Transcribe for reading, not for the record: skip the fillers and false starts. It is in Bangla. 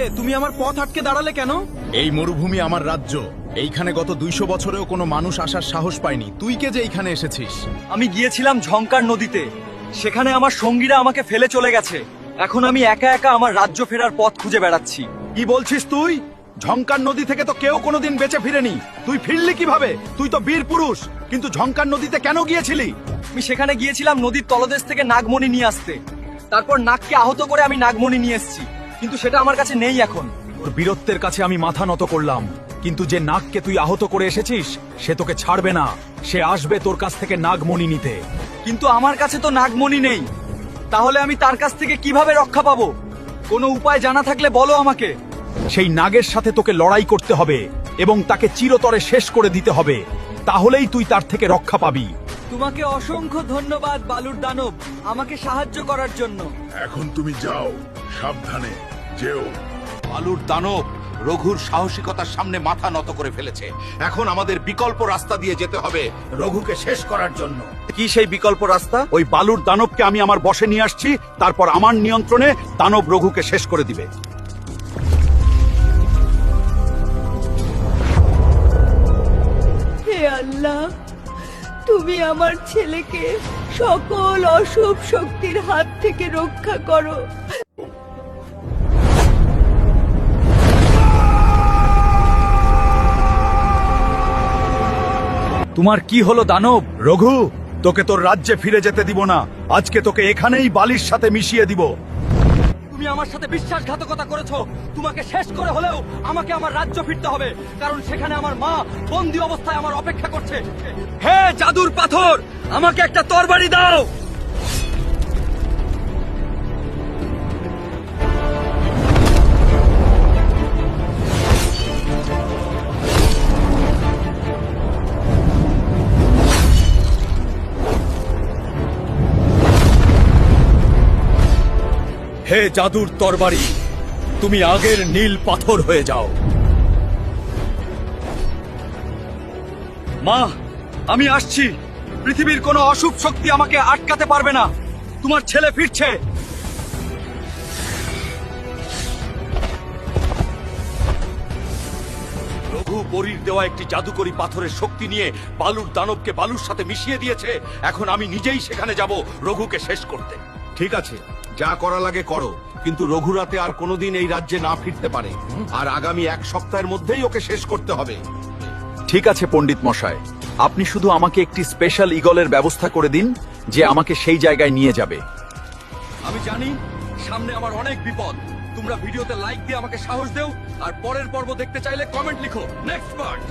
হয়েছে? তুমি আমার পথ আটকে দাঁড়ালে কেন? এই মরুভূমি আমার রাজ্য। এইখানে গত 200 বছরেও কোনো মানুষ আসার সাহস পায়নি। তুই কে যে এইখানে এসেছিস? আমি গিয়েছিলাম ঝংকার নদীতে, সেখানে আমার সঙ্গীরা আমাকে ফেলে চলে গেছে। এখন আমি একা একা আমার রাজ্য ফেরার পথ খুঁজে বেড়াচ্ছি। কি বলছিস তুই? ঝংকার নদী থেকে তো কেউ কোনোদিন বেঁচে ফিরেনি। তুই ফিরলি কিভাবে? তুই তো বীর পুরুষ, কিন্তু ঝংকার নদীতে কেন গিয়েছিলি? আমি সেখানে গিয়েছিলাম নদীর তলদেশ থেকে নাগমণি নিয়ে আসতে। তারপর নাগকে আহত করে আমি নাগমণি নিয়ে এসেছি, কিন্তু সেটা আমার কাছে নেই এখন। তোর বীরত্বের কাছে আমি মাথা নত করলাম, কিন্তু যে নাগকে তুই আহত করে এসেছিস সে তোকে ছাড়বে না। সে আসবে তোর কাছ থেকে নাগমণি নিতে। কিন্তু আমার কাছে তো নাগমণি নেই, তাহলে আমি তার কাছ থেকে কিভাবে রক্ষা পাবো? কোনো উপায় জানা থাকলে বলো আমাকে। সেই নাগের সাথে তোকে লড়াই করতে হবে এবং তাকে চিরতরে শেষ করে দিতে হবে, তাহলেই তুই তার থেকে রক্ষা পাবি। তোমাকে অসংখ্য ধন্যবাদ বালুর দানব, আমাকে সাহায্য করার জন্য। এখন তুমি যাও, সাবধানে যেও। বালুর দানব রঘুর সাহসিকতার সামনে মাথা নত করে ফেলেছে। এখন আমাদের বিকল্প রাস্তা দিয়ে যেতে হবে রঘুকে শেষ করার জন্য। কি সেই বিকল্প রাস্তা? ওই বালুর দানবকে আমি আমার বশে নিয়ে আসছি, তারপর আমার নিয়ন্ত্রণে দানব রঘুকে শেষ করে দিবে। হে আল্লাহ, তুমি আমার ছেলেকে সকল অশুভ শক্তির হাত থেকে রক্ষা করো। তোমার কি হলো দানব? রঘু, তোকে তোর রাজ্যে ফিরে যেতে দিব না। আজকে তোকে এখানেই বালির সাথে মিশিয়ে দিব। তুমি আমার সাথে বিশ্বাসঘাতকতা করেছো। তোমাকে শেষ করে হলেও আমাকে আমার রাজ্য ফিরতে হবে, কারণ সেখানে আমার মা বন্দি অবস্থায় আমার অপেক্ষা করছে। হে জাদুর পাথর, আমাকে একটা তরবারি দাও। হে জাদুর তরবারি, তুমি আগের নীল পাথর হয়ে যাও। মা, আমি আসছি। পৃথিবীর কোনো অশুভ শক্তি আমাকে আটকাতে পারবে না। তোমার ছেলে ফিরছে। রঘু পরীর দেওয়া একটি জাদুকরী পাথরের শক্তি নিয়ে বালুর দানবকে বালুর সাথে মিশিয়ে দিয়েছে। এখন আমি নিজেই সেখানে যাব রঘুকে শেষ করতে। ঠিক আছে, যা করা লাগে করো, কিন্তু রঘুরাতে আর কোনোদিন এই রাজ্যে না ফিরতে পারে। আর আগামী 1 সপ্তাহের মধ্যেই ওকে শেষ করতে হবে। ঠিক আছে পণ্ডিত মশাই, আপনি শুধু আমাকে একটি স্পেশাল ইগলের ব্যবস্থা করে দিন, যে আমাকে সেই জায়গায় নিয়ে যাবে। আমি জানি সামনে আমার অনেক বিপদ। তোমরা ভিডিওতে লাইক দিয়ে আমাকে সাহস দেও, আর পরের পর্ব দেখতে চাইলে কমেন্ট লিখো। Next part.